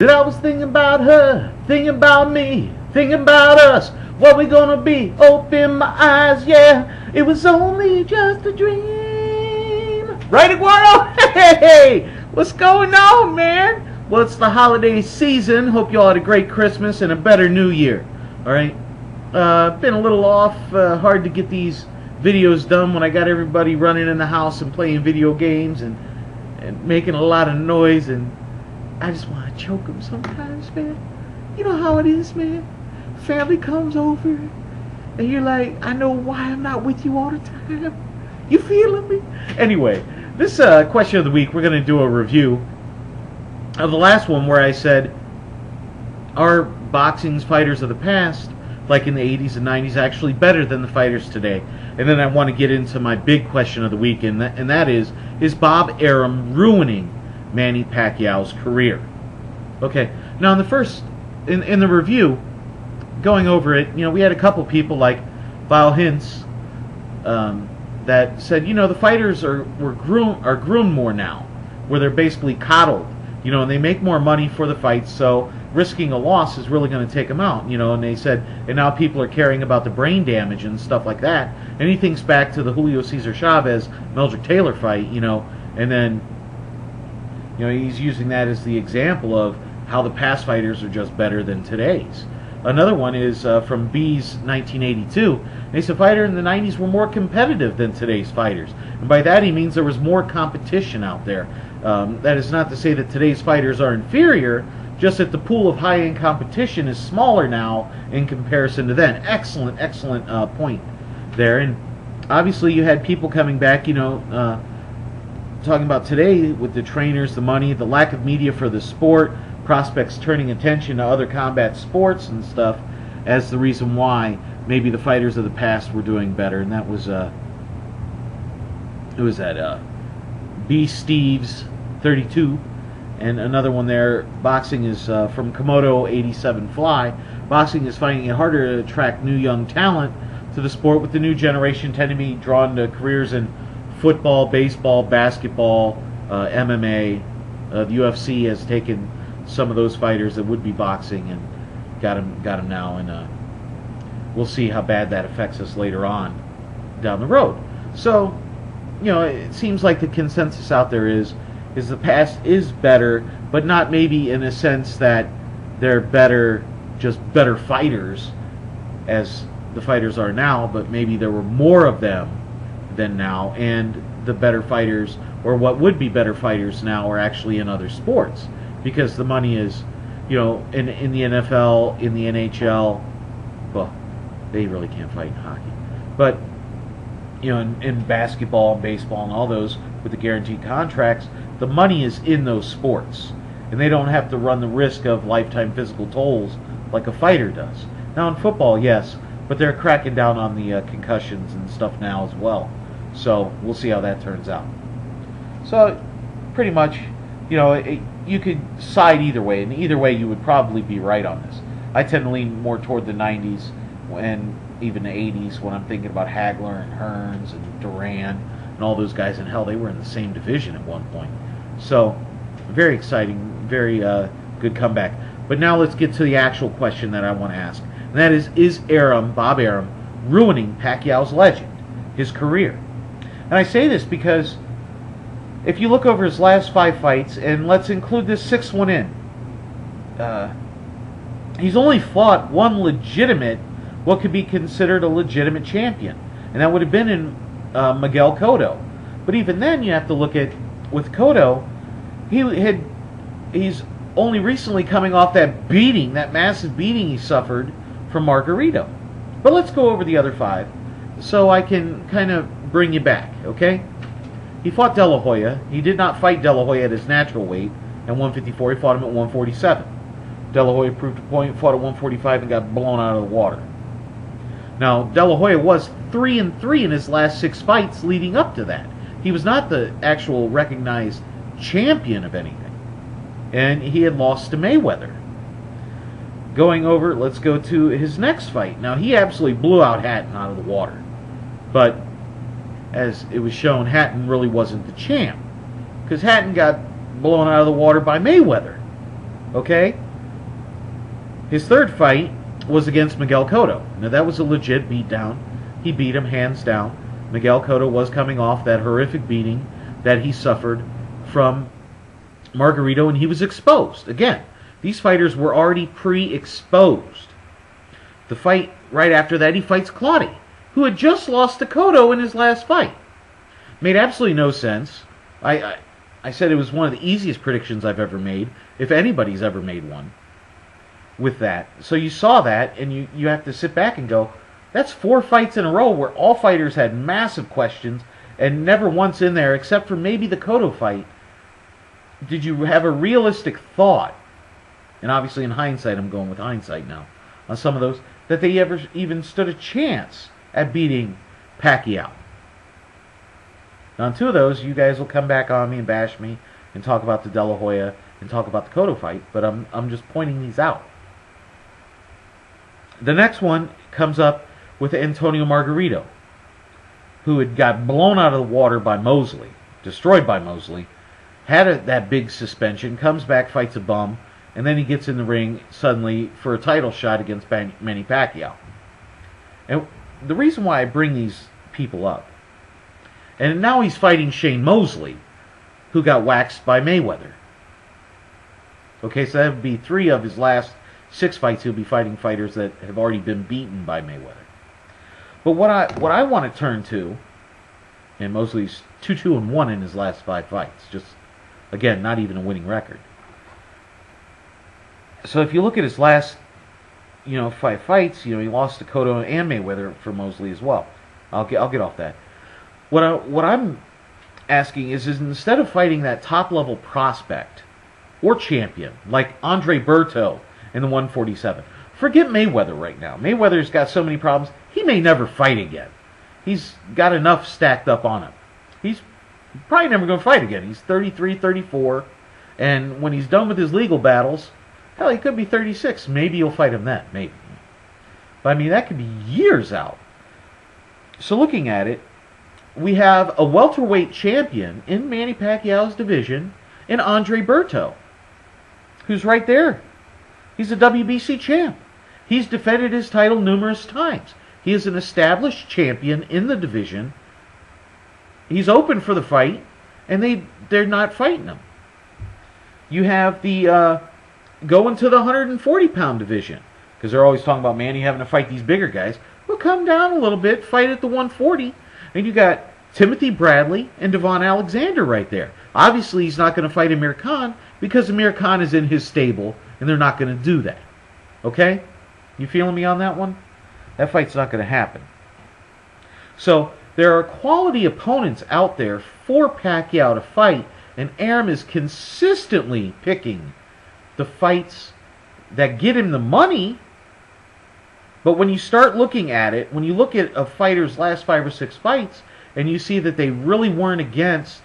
That I was thinking about her, thinking about me, thinking about us. What we gonna be? Open my eyes, yeah. It was only just a dream. Right, Eduardo? Hey, what's going on, man? Well, it's the holiday season. Hope you all had a great Christmas and a better New Year. All right. Been a little off. Hard to get these videos done when I got everybody running in the house and playing video games and making a lot of noise, and I just want to choke them sometimes, man. You know how it is, man. Family comes over, and you're like, I know why I'm not with you all the time. You feeling me? Anyway, this question of the week, we're going to do a review of the last one where I said, are boxing's fighters of the past, like in the 80s and 90s, actually better than the fighters today? And then I want to get into my big question of the week, and that is Bob Arum ruining Manny Pacquiao's career? Okay, now in the first, in the review, going over it, we had a couple people like Vile Hints that said, the fighters are groomed more now, where they're basically coddled, and they make more money for the fights, so risking a loss is really going to take them out, and they said, and now people are caring about the brain damage and stuff like that, and he thinks back to the Julio Cesar Chavez Meldrick Taylor fight, and then he's using that as the example of how the past fighters are just better than today's. Another one is from B's 1982. They said fighters in the 90s were more competitive than today's fighters. And by that he means there was more competition out there. That is not to say that today's fighters are inferior, just that the pool of high-end competition is smaller now in comparison to then. Excellent, excellent point there. And obviously you had people coming back, talking about today with the trainers, the money, the lack of media for the sport, prospects turning attention to other combat sports and stuff as the reason why maybe the fighters of the past were doing better. And that was it was at B Steves 32, and another one there. Boxing is from Komodo 87 Fly. Boxing is finding it harder to attract new young talent to the sport, with the new generation tending to be drawn to careers in football, baseball, basketball, MMA. The UFC has taken some of those fighters that would be boxing and got them now, and we'll see how bad that affects us later on down the road. So, it seems like the consensus out there is the past is better, but not maybe in a sense that they're better, just better fighters as the fighters are now, but maybe there were more of them than now, and the better fighters, or what would be better fighters now, are actually in other sports. Because the money is, in the NFL, in the NHL, well, they really can't fight in hockey. But, in basketball and baseball and all those with the guaranteed contracts, the money is in those sports. And they don't have to run the risk of lifetime physical tolls like a fighter does. Now in football, yes, but they're cracking down on the concussions and stuff now as well. So we'll see how that turns out. So pretty much, you could side either way, and either way you would probably be right on this. I tend to lean more toward the 90s and even the 80s when I'm thinking about Hagler and Hearns and Duran and all those guys. And hell, they were in the same division at one point. So very exciting, very good comeback. But now let's get to the actual question that I want to ask. And that is Bob Arum, ruining Pacquiao's legend, his career? And I say this because if you look over his last 5 fights, and let's include this 6th one in, he's only fought one legitimate, what could be considered a legitimate champion, and that would have been in Miguel Cotto. But even then, you have to look at, with Cotto, he's only recently coming off that beating, that massive beating he suffered from Margarito. But let's go over the other 5, so I can kind of bring you back, okay? He fought De La Hoya. He did not fight De La Hoya at his natural weight at 154. He fought him at 147. De La Hoya proved a point, fought at 145, and got blown out of the water. Now, De La Hoya was 3-3 in his last 6 fights leading up to that. He was not the actual recognized champion of anything. And he had lost to Mayweather. Going over, let's go to his next fight. Now, he absolutely blew out Hatton out of the water. But as it was shown, Hatton really wasn't the champ, because Hatton got blown out of the water by Mayweather. Okay? His third fight was against Miguel Cotto. Now that was a legit beatdown. He beat him hands down. Miguel Cotto was coming off that horrific beating that he suffered from Margarito, and he was exposed. Again, these fighters were already pre-exposed. The fight right after that, he fights Claudio, who had just lost to Cotto in his last fight. Made absolutely no sense. I said it was one of the easiest predictions I've ever made, if anybody's ever made one, with that. So you saw that, and you have to sit back and go, that's 4 fights in a row where all fighters had massive questions, and never once in there, except for maybe the Cotto fight, did you have a realistic thought, and obviously in hindsight, I'm going with hindsight now, on some of those, that they ever even stood a chance at beating Pacquiao. Now on 2 of those, you guys will come back on me and bash me and talk about the De La Hoya and talk about the Cotto fight, but I'm just pointing these out. The next one comes up with Antonio Margarito, who had got blown out of the water by Mosley, destroyed by Mosley, had that big suspension, comes back, fights a bum, and then he gets in the ring suddenly for a title shot against Manny Pacquiao. And the reason why I bring these people up, and now he's fighting Shane Mosley, who got waxed by Mayweather. Okay, so that would be 3 of his last 6 fights. He'll be fighting fighters that have already been beaten by Mayweather. But what I want to turn to, and Mosley's 2-2-1 in his last 5 fights. Just, again, not even a winning record. So if you look at his last, 5 fights, he lost to Cotto and Mayweather for Mosley as well. I'll get off that. What I'm asking is instead of fighting that top-level prospect or champion, like Andre Berto in the 147, forget Mayweather right now. Mayweather's got so many problems, he may never fight again. He's got enough stacked up on him. He's probably never going to fight again. He's 33, 34, and when he's done with his legal battles, hell, he could be 36. Maybe you'll fight him then, maybe. But I mean, that could be years out. So looking at it, we have a welterweight champion in Manny Pacquiao's division in Andre Berto, who's right there. He's a WBC champ. He's defended his title numerous times. He is an established champion in the division. He's open for the fight, and they're not fighting him. You have the going to the 140-pound division, because they're always talking about Manny having to fight these bigger guys. Well, come down a little bit, fight at the 140, and you got Timothy Bradley and Devon Alexander right there. Obviously, he's not going to fight Amir Khan because Amir Khan is in his stable, and they're not going to do that. Okay? You feeling me on that one? That fight's not going to happen. So, there are quality opponents out there for Pacquiao to fight, and Arum is consistently picking the fights that get him the money. But when you start looking at it, when you look at a fighter's last 5 or 6 fights, and you see that they really weren't against,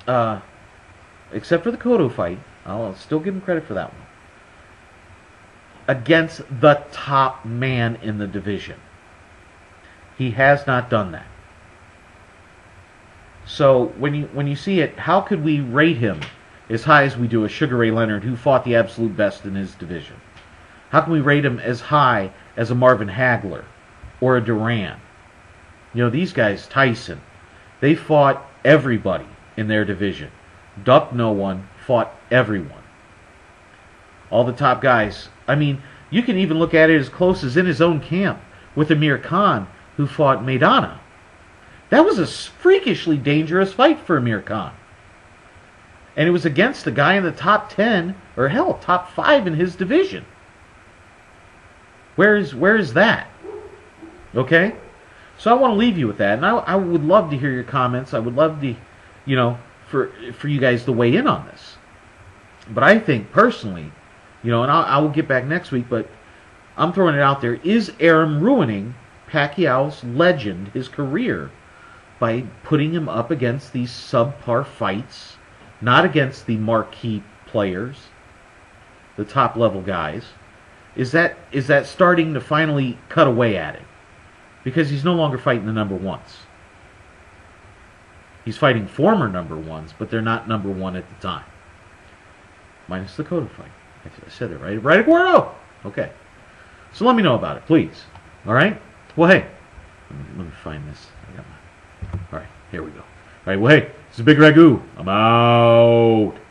except for the Cotto fight, I'll still give him credit for that one, against the top man in the division. He has not done that. So when you see it, how could we rate him as high as we do a Sugar Ray Leonard, who fought the absolute best in his division? How can we rate him as high as a Marvin Hagler or a Duran? These guys, Tyson, they fought everybody in their division. Ducked no one, fought everyone. All the top guys. I mean, you can even look at it as close as in his own camp with Amir Khan, who fought Maidana. That was a freakishly dangerous fight for Amir Khan. And it was against the guy in the top 10, or hell, top 5 in his division. Where is that? Okay? So I want to leave you with that, and I would love to hear your comments. I would love to, for you guys to weigh in on this. But I think personally, and I will get back next week, but I'm throwing it out there. Is Arum ruining Pacquiao's legend, his career, by putting him up against these subpar fights, not against the marquee players, the top level guys? Is that starting to finally cut away at it? Because he's no longer fighting the number ones. He's fighting former number ones, but they're not number one at the time. minus the codify. I said it right. Right, Aguero? Okay. So let me know about it, please. All right? Well, hey. Let me find this. All right, here we go. All right, well, hey. This is Bigragu. I'm out.